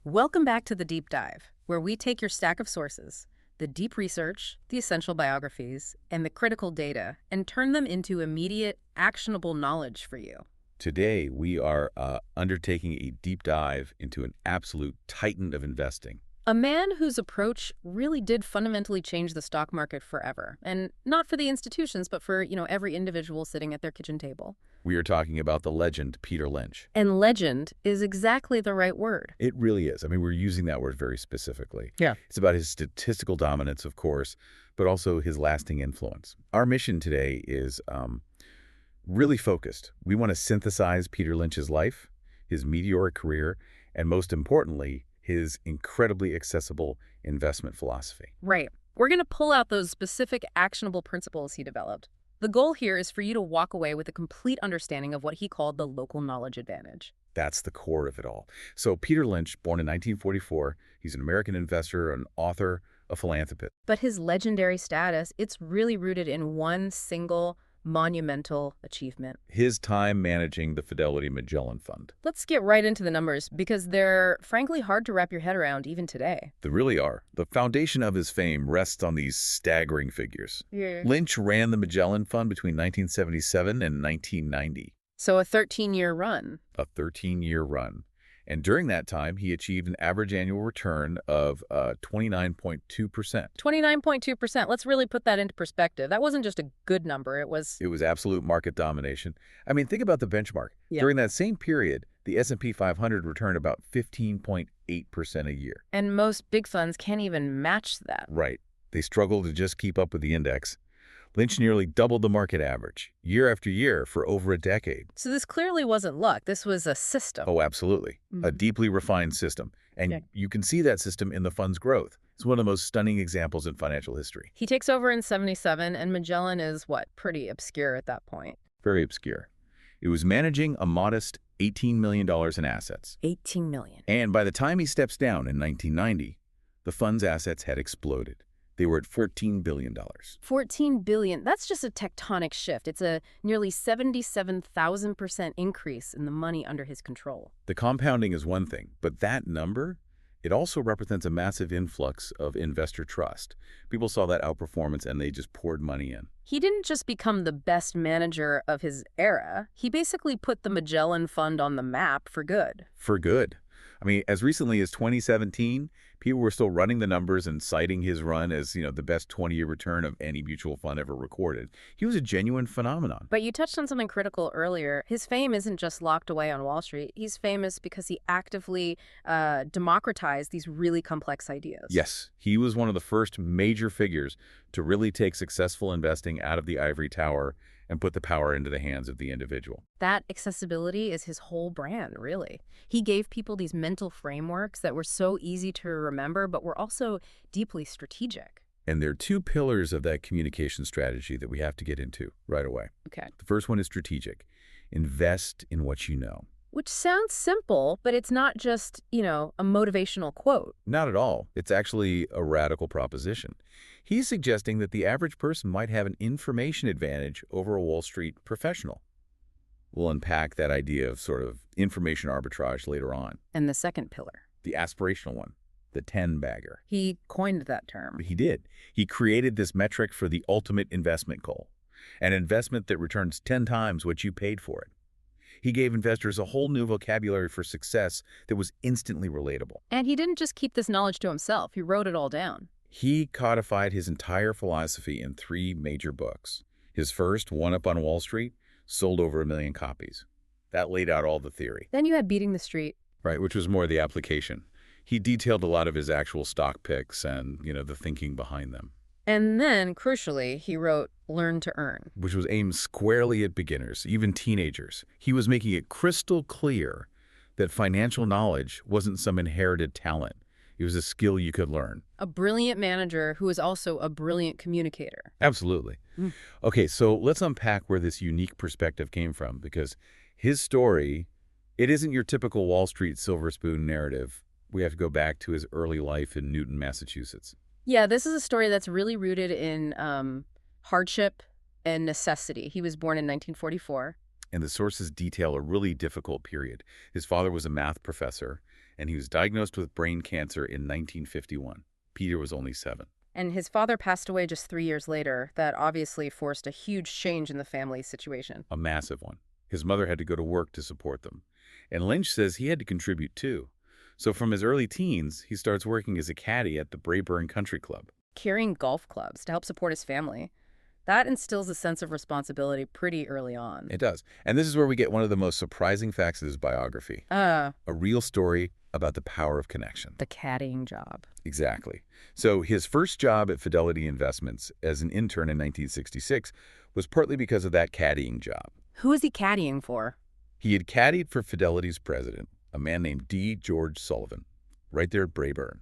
Welcome back to the Deep Dive, where we take your stack of sources, the deep research, the essential biographies, and the critical data, and turn them into immediate, actionable knowledge for you. Today, we are undertaking a deep dive into an absolute titan of investing. A man whose approach really did fundamentally change the stock market forever. And not for the institutions, but for, every individual sitting at their kitchen table. We are talking about the legend, Peter Lynch. And legend is exactly the right word. It really is. I mean, we're using that word very specifically. Yeah. It's about his statistical dominance, of course, but also his lasting influence. Our mission today is really focused. We want to synthesize Peter Lynch's life, his meteoric career, and most importantly, his incredibly accessible investment philosophy. Right. We're going to pull out those specific actionable principles he developed. The goal here is for you to walk away with a complete understanding of what he called the local knowledge advantage. That's the core of it all. So Peter Lynch, born in 1944, he's an American investor, an author, a philanthropist. But his legendary status, it's really rooted in one single monumental achievement. His time managing the Fidelity Magellan Fund. Let's get right into the numbers because they're frankly hard to wrap your head around even today. They really are. The foundation of his fame rests on these staggering figures. Yeah. Lynch ran the Magellan Fund between 1977 and 1990. So a 13-year run. A 13-year run. And during that time, he achieved an average annual return of 29.2%. 29.2%. Let's really put that into perspective. That wasn't just a good number. It was absolute market domination. I mean, think about the benchmark. Yeah. During that same period, the S&P 500 returned about 15.8% a year. And most big funds can't even match that. Right. They struggled to just keep up with the index. Lynch nearly doubled the market average, year after year, for over a decade. So this clearly wasn't luck. This was a system. Oh, absolutely. A deeply refined system. And you can see that system in the fund's growth. It's one of the most stunning examples in financial history. He takes over in 77, and Magellan is, pretty obscure at that point. Very obscure. It was managing a modest $18 million in assets. $18 million. And by the time he steps down in 1990, the fund's assets had exploded. They were at $14 billion. $14 billion. That's just a tectonic shift. It's a nearly 77,000% increase in the money under his control. The compounding is one thing, but that number, it also represents a massive influx of investor trust. People saw that outperformance and they just poured money in. He didn't just become the best manager of his era. He basically put the Magellan Fund on the map for good. For good. I mean, as recently as 2017, people were still running the numbers and citing his run as, the best 20-year return of any mutual fund ever recorded. He was a genuine phenomenon. But you touched on something critical earlier. His fame isn't just locked away on Wall Street. He's famous because he actively democratized these really complex ideas. Yes, he was one of the first major figures to really take successful investing out of the ivory tower and put the power into the hands of the individual. That accessibility is his whole brand, really. He gave people these mental frameworks that were so easy to remember, but were also deeply strategic. And there are two pillars of that communication strategy that we have to get into right away. Okay. The first one is strategic. Invest in what you know. Which sounds simple, but it's not just, a motivational quote. Not at all. It's actually a radical proposition. He's suggesting that the average person might have an information advantage over a Wall Street professional. We'll unpack that idea of sort of information arbitrage later on. And the second pillar. The aspirational one, the 10-bagger. He coined that term. He did. He created this metric for the ultimate investment goal, an investment that returns 10 times what you paid for it. He gave investors a whole new vocabulary for success that was instantly relatable. And he didn't just keep this knowledge to himself. He wrote it all down. He codified his entire philosophy in 3 major books. His first, One Up on Wall Street, sold over 1 million copies. That laid out all the theory. Then you had Beating the Street. Right, which was more the application. He detailed a lot of his actual stock picks and, the thinking behind them. And then, crucially, he wrote Learn to Earn, which was aimed squarely at beginners, even teenagers. He was making it crystal clear that financial knowledge wasn't some inherited talent. It was a skill you could learn. A brilliant manager who is also a brilliant communicator. Absolutely. Okay, so let's unpack where this unique perspective came from, because his story, it isn't your typical Wall Street silver spoon narrative. We have to go back to his early life in Newton, Massachusetts. Yeah, this is a story that's really rooted in hardship and necessity. He was born in 1944. And the sources detail a really difficult period. His father was a math professor, and he was diagnosed with brain cancer in 1951. Peter was only 7. And his father passed away just 3 years later. That obviously forced a huge change in the family situation. A massive one. His mother had to go to work to support them. And Lynch says he had to contribute too. So from his early teens, he starts working as a caddy at the Braeburn Country Club. Carrying golf clubs to help support his family. That instills a sense of responsibility pretty early on. It does. And this is where we get one of the most surprising facts of his biography. A real story about the power of connection. The caddying job. Exactly. So his first job at Fidelity Investments as an intern in 1966 was partly because of that caddying job. Who is he caddying for? He had caddied for Fidelity's president, a man named D. George Sullivan, right there at Braeburn.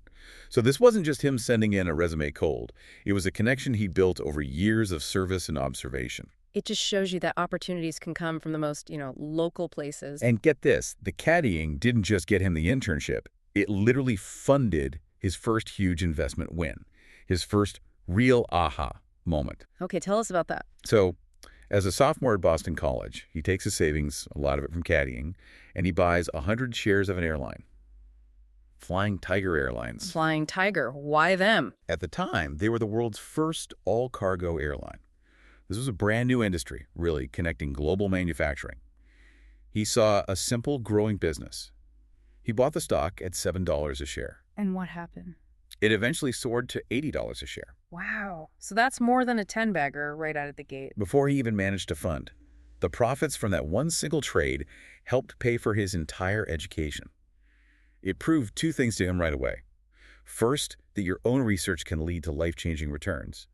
So this wasn't just him sending in a resume cold. It was a connection he built over years of service and observation. It just shows you that opportunities can come from the most, local places. And get this, the caddying didn't just get him the internship. It literally funded his first huge investment win, his first real aha moment. Okay, tell us about that. So, as a sophomore at Boston College, he takes his savings, a lot of it from caddying, and he buys 100 shares of an airline. Flying Tiger Airlines. Flying Tiger. Why them? At the time, they were the world's first all-cargo airline. This was a brand new industry, really, connecting global manufacturing. He saw a simple, growing business. He bought the stock at $7 a share. And what happened? It eventually soared to $80 a share. Wow. So that's more than a 10-bagger right out of the gate. Before he even managed to fund. The profits from that one single trade helped pay for his entire education. It proved two things to him right away. First, that your own research can lead to life-changing returns.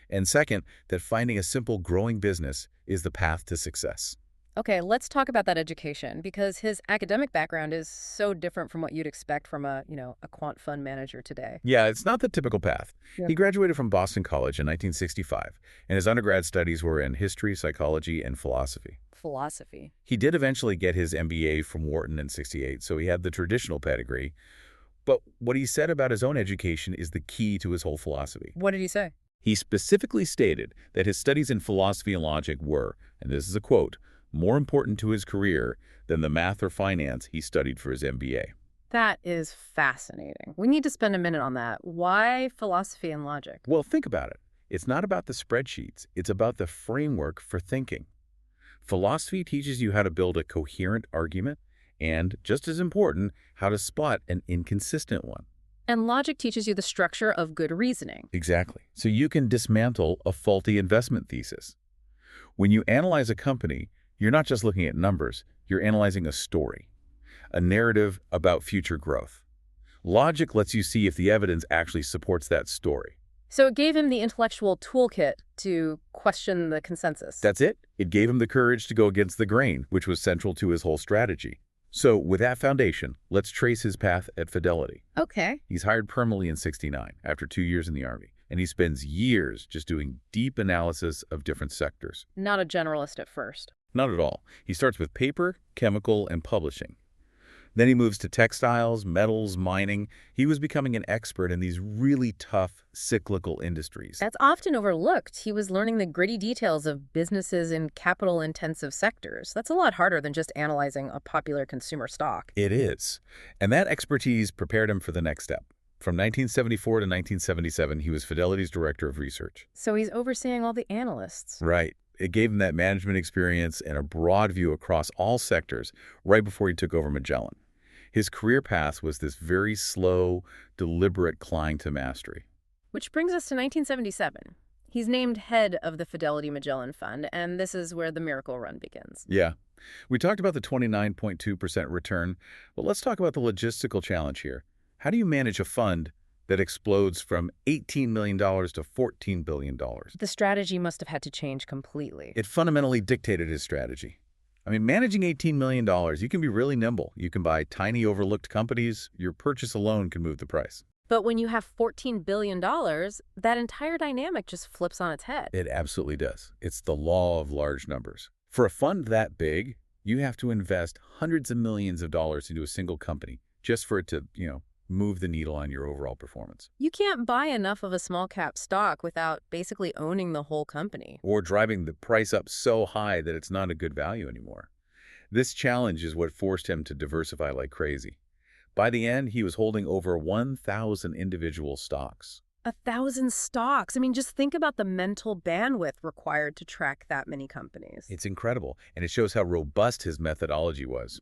And second, that finding a simple, growing business is the path to success. Okay, let's talk about that education, because his academic background is so different from what you'd expect from a quant fund manager today. Yeah, it's not the typical path. Yeah. He graduated from Boston College in 1965, and his undergrad studies were in history, psychology, and philosophy. Philosophy. He did eventually get his MBA from Wharton in '68, so he had the traditional pedigree. But what he said about his own education is the key to his whole philosophy. What did he say? He specifically stated that his studies in philosophy and logic were, and this is a quote, more important to his career than the math or finance he studied for his MBA. That is fascinating. We need to spend a minute on that. Why philosophy and logic? Well, think about it. It's not about the spreadsheets. It's about the framework for thinking. Philosophy teaches you how to build a coherent argument and, just as important, how to spot an inconsistent one. And logic teaches you the structure of good reasoning. Exactly. So you can dismantle a faulty investment thesis. When you analyze a company, you're not just looking at numbers, you're analyzing a story, a narrative about future growth. Logic lets you see if the evidence actually supports that story. So it gave him the intellectual toolkit to question the consensus. That's it. It gave him the courage to go against the grain, which was central to his whole strategy. So with that foundation, let's trace his path at Fidelity. Okay. He's hired permanently in '69 after 2 years in the Army, and he spends years just doing deep analysis of different sectors. Not a generalist at first. Not at all. He starts with paper, chemical, and publishing. Then he moves to textiles, metals, mining. He was becoming an expert in these really tough, cyclical industries. That's often overlooked. He was learning the gritty details of businesses in capital-intensive sectors. That's a lot harder than just analyzing a popular consumer stock. It is. And that expertise prepared him for the next step. From 1974 to 1977, he was Fidelity's director of research. So he's overseeing all the analysts. Right. It gave him that management experience and a broad view across all sectors right before he took over Magellan. His career path was this very slow, deliberate climb to mastery. Which brings us to 1977. He's named head of the Fidelity Magellan Fund, and this is where the miracle run begins. Yeah. We talked about the 29.2% return, but let's talk about the logistical challenge here. How do you manage a fund that explodes from $18 million to $14 billion? The strategy must have had to change completely. It fundamentally dictated his strategy. I mean, managing $18 million, you can be really nimble. You can buy tiny, overlooked companies. Your purchase alone can move the price. But when you have $14 billion, that entire dynamic just flips on its head. It absolutely does. It's the law of large numbers. For a fund that big, you have to invest hundreds of millions of dollars into a single company just for it to, move the needle on your overall performance. You can't buy enough of a small cap stock without basically owning the whole company. Or driving the price up so high that it's not a good value anymore. This challenge is what forced him to diversify like crazy. By the end, he was holding over 1,000 individual stocks. 1,000 stocks. I mean, just think about the mental bandwidth required to track that many companies. It's incredible, and it shows how robust his methodology was.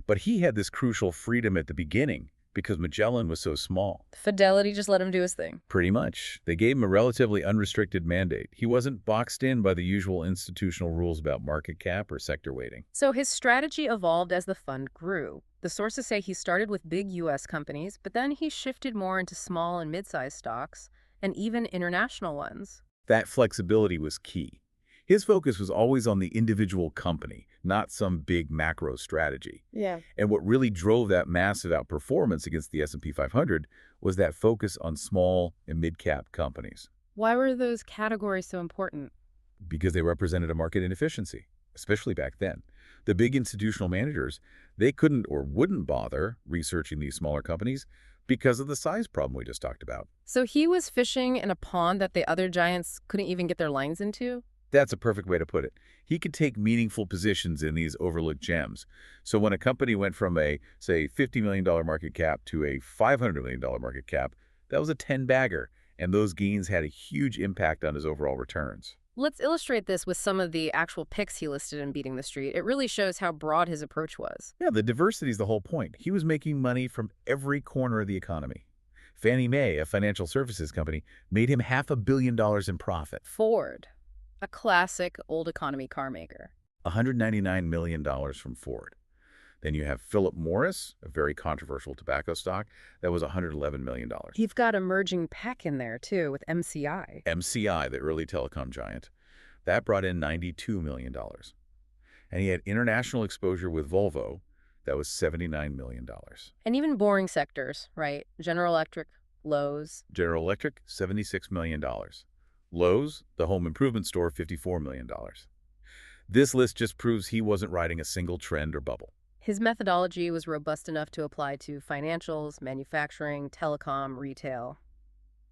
But he had this crucial freedom at the beginning because Magellan was so small. Fidelity just let him do his thing. Pretty much. They gave him a relatively unrestricted mandate. He wasn't boxed in by the usual institutional rules about market cap or sector weighting. So his strategy evolved as the fund grew. The sources say he started with big U.S. companies, but then he shifted more into small and mid-sized stocks, and even international ones. That flexibility was key. His focus was always on the individual company, not some big macro strategy. Yeah. And what really drove that massive outperformance against the S&P 500 was that focus on small and mid-cap companies. Why were those categories so important? Because they represented a market inefficiency, especially back then. The big institutional managers, they couldn't or wouldn't bother researching these smaller companies because of the size problem we just talked about. So he was fishing in a pond that the other giants couldn't even get their lines into? That's a perfect way to put it. He could take meaningful positions in these overlooked gems. So when a company went from a, say, $50 million market cap to a $500 million market cap, that was a 10-bagger, and those gains had a huge impact on his overall returns. Let's illustrate this with some of the actual picks he listed in Beating the Street. It really shows how broad his approach was. Yeah, the diversity is the whole point. He was making money from every corner of the economy. Fannie Mae, a financial services company, made him $500 million in profit. Ford, a classic old economy car maker. $199 million from Ford. Then you have Philip Morris, a very controversial tobacco stock. That was $111 million. You've got emerging Peck in there, too, with MCI. MCI, the early telecom giant, that brought in $92 million. And he had international exposure with Volvo. That was $79 million. And even boring sectors, right? General Electric, Lowe's. General Electric, $76 million. Lowe's, the home improvement store, $54 million. This list just proves he wasn't riding a single trend or bubble. His methodology was robust enough to apply to financials, manufacturing, telecom, retail,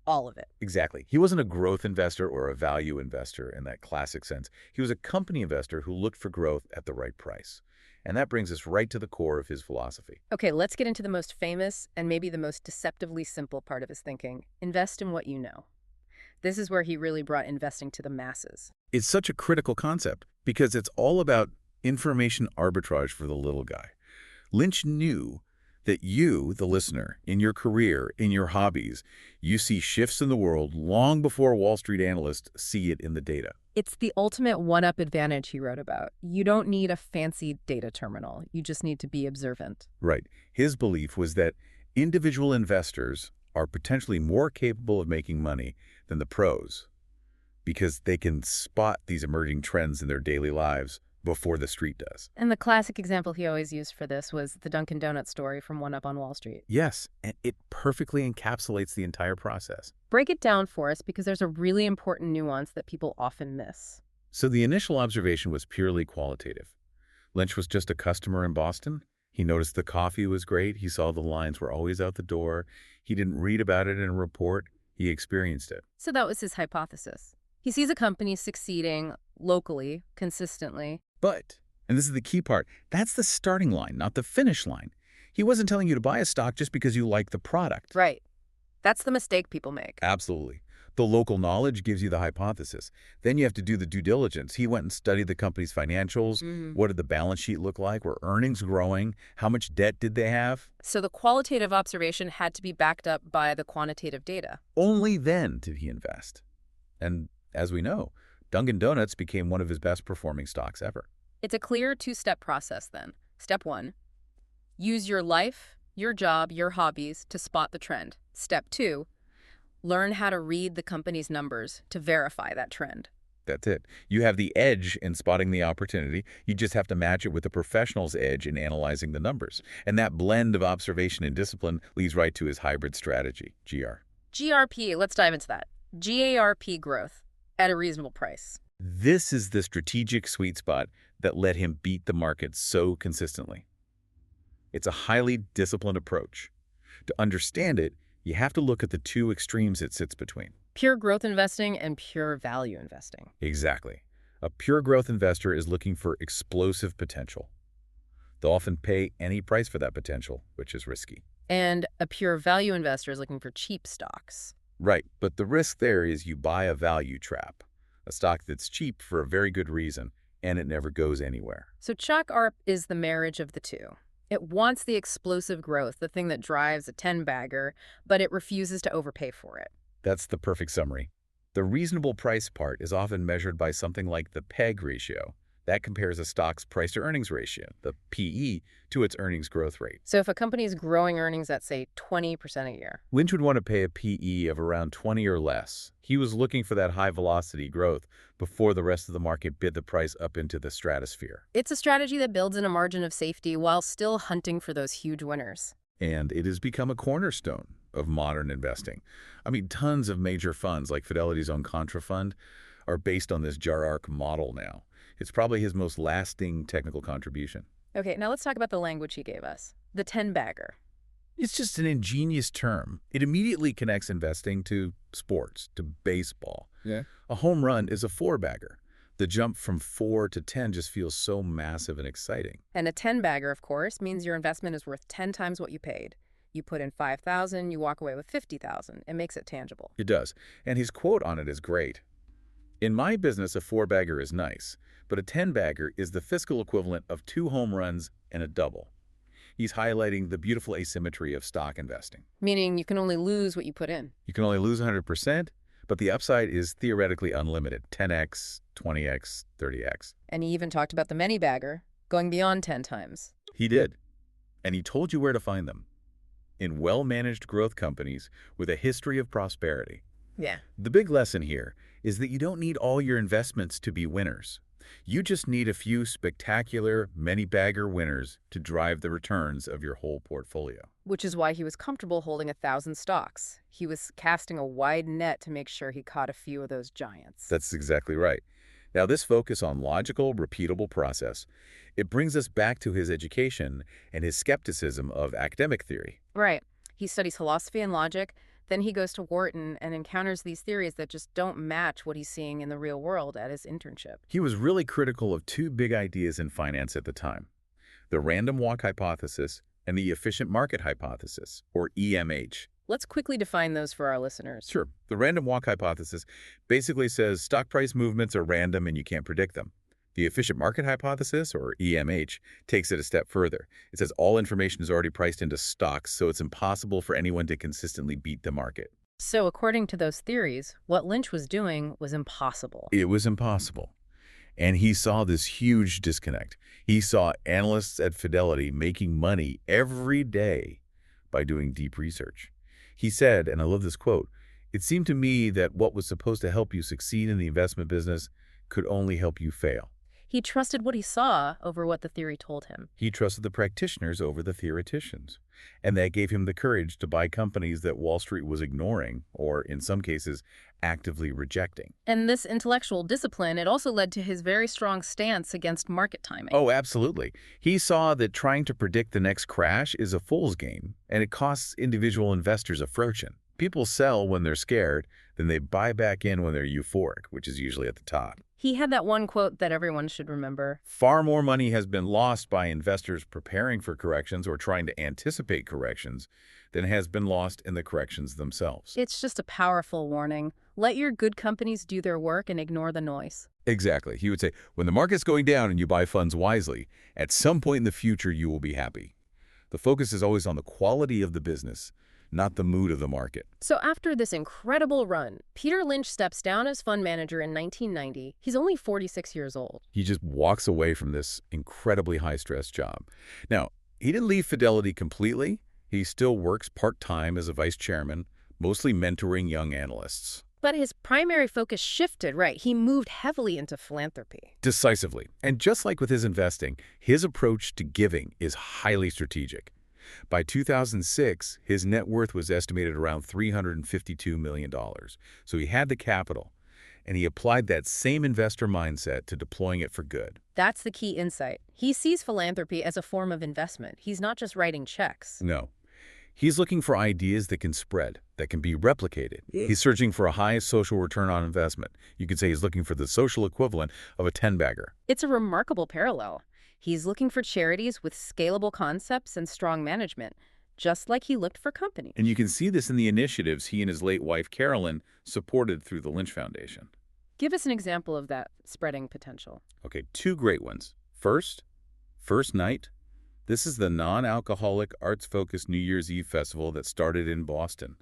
all of it. Exactly. He wasn't a growth investor or a value investor in that classic sense. He was a company investor who looked for growth at the right price. And that brings us right to the core of his philosophy. Okay, let's get into the most famous and maybe the most deceptively simple part of his thinking. Invest in what you know. This is where he really brought investing to the masses. It's such a critical concept because it's all about information arbitrage for the little guy. Lynch knew that you, the listener, in your career, in your hobbies, you see shifts in the world long before Wall Street analysts see it in the data. It's the ultimate one-up advantage he wrote about. You don't need a fancy data terminal. You just need to be observant. Right. His belief was that individual investors are potentially more capable of making money than the pros because they can spot these emerging trends in their daily lives before the street does. And the classic example he always used for this was the Dunkin' Donuts story from One Up on Wall Street. Yes, and it perfectly encapsulates the entire process. Break it down for us because there's a really important nuance that people often miss. So the initial observation was purely qualitative. Lynch was just a customer in Boston. He noticed the coffee was great. He saw the lines were always out the door. He didn't read about it in a report. He experienced it. So that was his hypothesis. He sees a company succeeding locally, consistently. But, and this is the key part, that's the starting line, not the finish line. He wasn't telling you to buy a stock just because you like the product. Right. That's the mistake people make. Absolutely. The local knowledge gives you the hypothesis. Then you have to do the due diligence. He went and studied the company's financials. What did the balance sheet look like? Were earnings growing? How much debt did they have? So the qualitative observation had to be backed up by the quantitative data. Only then did he invest. And as we know, Dunkin' Donuts became one of his best performing stocks ever. It's a clear two-step process then. Step 1, use your life, your job, your hobbies to spot the trend. Step 2, learn how to read the company's numbers to verify that trend. That's it. You have the edge in spotting the opportunity. You just have to match it with the professional's edge in analyzing the numbers. And that blend of observation and discipline leads right to his hybrid strategy, GR. GRP, let's dive into that. GARP growth at a reasonable price. This is the strategic sweet spot that let him beat the market so consistently. It's a highly disciplined approach. To understand it, you have to look at the two extremes it sits between. Pure growth investing and pure value investing. Exactly. A pure growth investor is looking for explosive potential. They'll often pay any price for that potential, which is risky. And a pure value investor is looking for cheap stocks. Right, but the risk there is you buy a value trap, a stock that's cheap for a very good reason, and it never goes anywhere. So Chalk ARP is the marriage of the two. It wants the explosive growth, the thing that drives a 10-bagger, but it refuses to overpay for it. That's the perfect summary. The reasonable price part is often measured by something like the PEG ratio. That compares a stock's price-to-earnings ratio, the PE, to its earnings growth rate. So if a company is growing earnings at, say, 20% a year. Lynch would want to pay a PE of around 20 or less. He was looking for that high-velocity growth before the rest of the market bid the price up into the stratosphere. It's a strategy that builds in a margin of safety while still hunting for those huge winners. And it has become a cornerstone of modern investing. I mean, tons of major funds like Fidelity's own Contra Fund are based on this JAR-ARC model now. It's probably his most lasting technical contribution. Okay, now let's talk about the language he gave us. The 10-bagger. It's just an ingenious term. It immediately connects investing to sports, to baseball. Yeah. A home run is a 4-bagger. The jump from 4 to 10 just feels so massive and exciting. And a 10-bagger, of course, means your investment is worth 10 times what you paid. You put in $5,000, you walk away with $50,000. It makes it tangible. It does. And his quote on it is great. In my business, a 4-bagger is nice, but a 10-bagger is the fiscal equivalent of 2 home runs and a double. He's highlighting the beautiful asymmetry of stock investing. Meaning you can only lose what you put in. You can only lose 100%, but the upside is theoretically unlimited, 10x, 20x, 30x. And he even talked about the many-bagger, going beyond 10 times. He did. And he told you where to find them. In well-managed growth companies with a history of prosperity. Yeah. The big lesson here is that you don't need all your investments to be winners. You just need a few spectacular, many-bagger winners to drive the returns of your whole portfolio. Which is why he was comfortable holding 1,000 stocks. He was casting a wide net to make sure he caught a few of those giants. That's exactly right. Now, this focus on logical, repeatable process, it brings us back to his education and his skepticism of academic theory. Right. He studies philosophy and logic. Then he goes to Wharton and encounters these theories that just don't match what he's seeing in the real world at his internship. He was really critical of 2 big ideas in finance at the time, the random walk hypothesis and the efficient market hypothesis, or EMH. Let's quickly define those for our listeners. Sure. The random walk hypothesis basically says stock price movements are random and you can't predict them. The efficient market hypothesis, or EMH, takes it a step further. It says all information is already priced into stocks, so it's impossible for anyone to consistently beat the market. So according to those theories, what Lynch was doing was impossible. It was impossible. And he saw this huge disconnect. He saw analysts at Fidelity making money every day by doing deep research. He said, and I love this quote, "It seemed to me that what was supposed to help you succeed in the investment business could only help you fail." He trusted what he saw over what the theory told him. He trusted the practitioners over the theoreticians. And that gave him the courage to buy companies that Wall Street was ignoring, or in some cases, actively rejecting. And this intellectual discipline, it also led to his very strong stance against market timing. Oh, absolutely. He saw that trying to predict the next crash is a fool's game, and it costs individual investors a fortune. People sell when they're scared, then they buy back in when they're euphoric, which is usually at the top. He had that one quote that everyone should remember. Far more money has been lost by investors preparing for corrections or trying to anticipate corrections than has been lost in the corrections themselves. It's just a powerful warning. Let your good companies do their work and ignore the noise. Exactly. He would say, when the market's going down and you buy funds wisely, at some point in the future you will be happy. The focus is always on the quality of the business, not the mood of the market. So after this incredible run, Peter Lynch steps down as fund manager in 1990. He's only 46 years old. He just walks away from this incredibly high-stress job. Now, he didn't leave Fidelity completely. He still works part-time as a vice chairman, mostly mentoring young analysts. But his primary focus shifted, right? He moved heavily into philanthropy. Decisively. And just like with his investing, his approach to giving is highly strategic. By 2006, his net worth was estimated around $352 million. So he had the capital, and he applied that same investor mindset to deploying it for good. That's the key insight. He sees philanthropy as a form of investment. He's not just writing checks. No. He's looking for ideas that can spread, that can be replicated. He's searching for a high social return on investment. You could say he's looking for the social equivalent of a 10-bagger. It's a remarkable parallel. He's looking for charities with scalable concepts and strong management, just like he looked for companies. And you can see this in the initiatives he and his late wife, Carolyn, supported through the Lynch Foundation. Give us an example of that spreading potential. Okay, two great ones. First Night. This is the non-alcoholic, arts-focused New Year's Eve festival that started in Boston.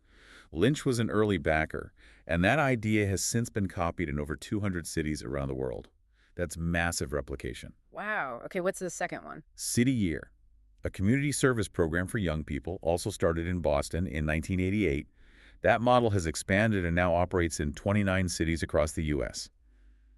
Lynch was an early backer, and that idea has since been copied in over 200 cities around the world. That's massive replication. Wow. Okay, what's the second one? City Year, a community service program for young people, also started in Boston in 1988. That model has expanded and now operates in 29 cities across the U.S.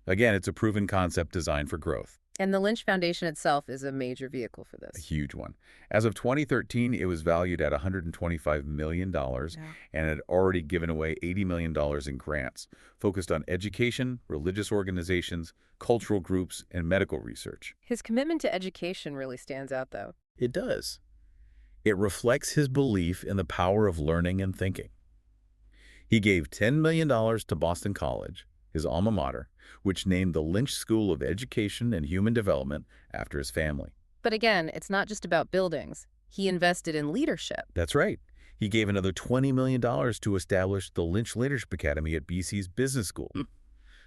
Again, it's a proven concept designed for growth. And the Lynch Foundation itself is a major vehicle for A this. huge one. As of 2013, it was valued at $125 million and had already given away $80 million in grants, focused on education, religious organizations, cultural groups, and medical research. His commitment to education really stands out, though. It does. It reflects his belief in the power of learning and thinking. He gave $10 million to Boston College, his alma mater, which named the Lynch School of Education and Human Development after his family. But again, it's not just about buildings. He invested in leadership. That's right. He gave another $20 million to establish the Lynch Leadership Academy at BC's Business School.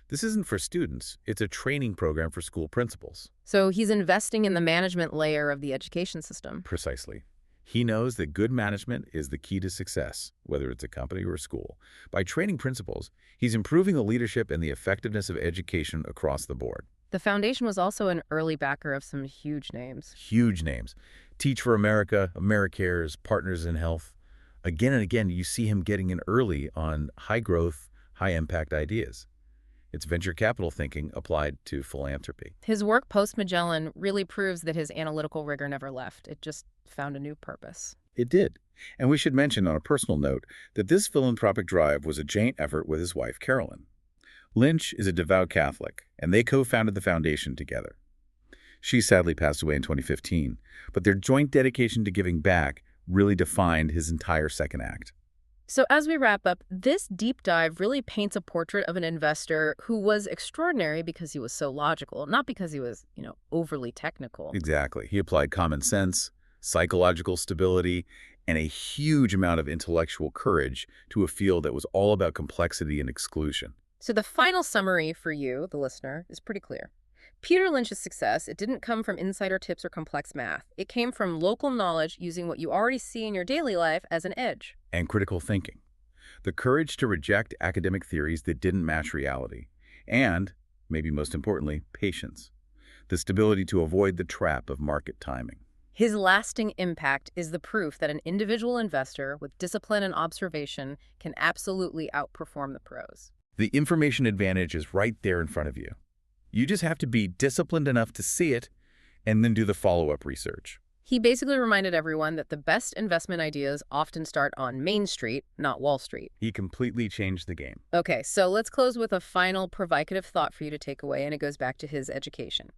This isn't for students. It's a training program for school principals. So he's investing in the management layer of the education system. Precisely. He knows that good management is the key to success, whether it's a company or a school. By training principals, he's improving the leadership and the effectiveness of education across the board. The foundation was also an early backer of some huge names. Huge names. Teach for America, AmeriCares, Partners in Health. Again and again, you see him getting in early on high-growth, high-impact ideas. It's venture capital thinking applied to philanthropy. His work post-Magellan really proves that his analytical rigor never left. It just found a new purpose. It did. And we should mention on a personal note that this philanthropic drive was a joint effort with his wife, Carolyn. Lynch is a devout Catholic, and they co-founded the foundation together. She sadly passed away in 2015, but their joint dedication to giving back really defined his entire second act. So as we wrap up, this deep dive really paints a portrait of an investor who was extraordinary because he was so logical, not because he was, overly technical. Exactly. He applied common sense, psychological stability, and a huge amount of intellectual courage to a field that was all about complexity and exclusion. So the final summary for you, the listener, is pretty clear. Peter Lynch's success, it didn't come from insider tips or complex math. It came from local knowledge using what you already see in your daily life as an edge. And critical thinking. The courage to reject academic theories that didn't match reality. And, maybe most importantly, patience. The stability to avoid the trap of market timing. His lasting impact is the proof that an individual investor with discipline and observation can absolutely outperform the pros. The information advantage is right there in front of you. You just have to be disciplined enough to see it and then do the follow-up research. He basically reminded everyone that the best investment ideas often start on Main Street, not Wall Street. He completely changed the game. Okay, so let's close with a final provocative thought for you to take away, and it goes back to his education.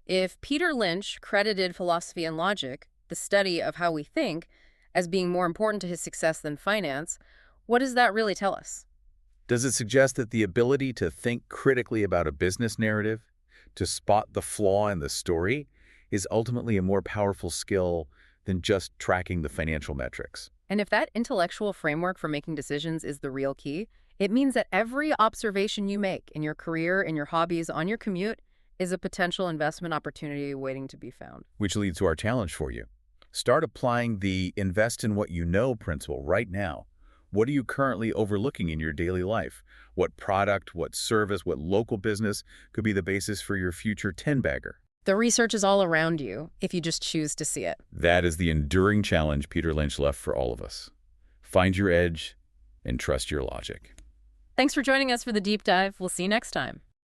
If Peter Lynch credited philosophy and logic, the study of how we think, as being more important to his success than finance, what does that really tell us? Does it suggest that the ability to think critically about a business narrative, to spot the flaw in the story, is ultimately a more powerful skill than just tracking the financial metrics? And if that intellectual framework for making decisions is the real key, it means that every observation you make in your career, in your hobbies, on your commute, is a potential investment opportunity waiting to be found. Which leads to our challenge for you. Start applying the invest in what you know principle right now. What are you currently overlooking in your daily life? What product, what service, what local business could be the basis for your future 10-bagger? The research is all around you if you just choose to see it. That is the enduring challenge Peter Lynch left for all of us. Find your edge and trust your logic. Thanks for joining us for the deep dive. We'll see you next time.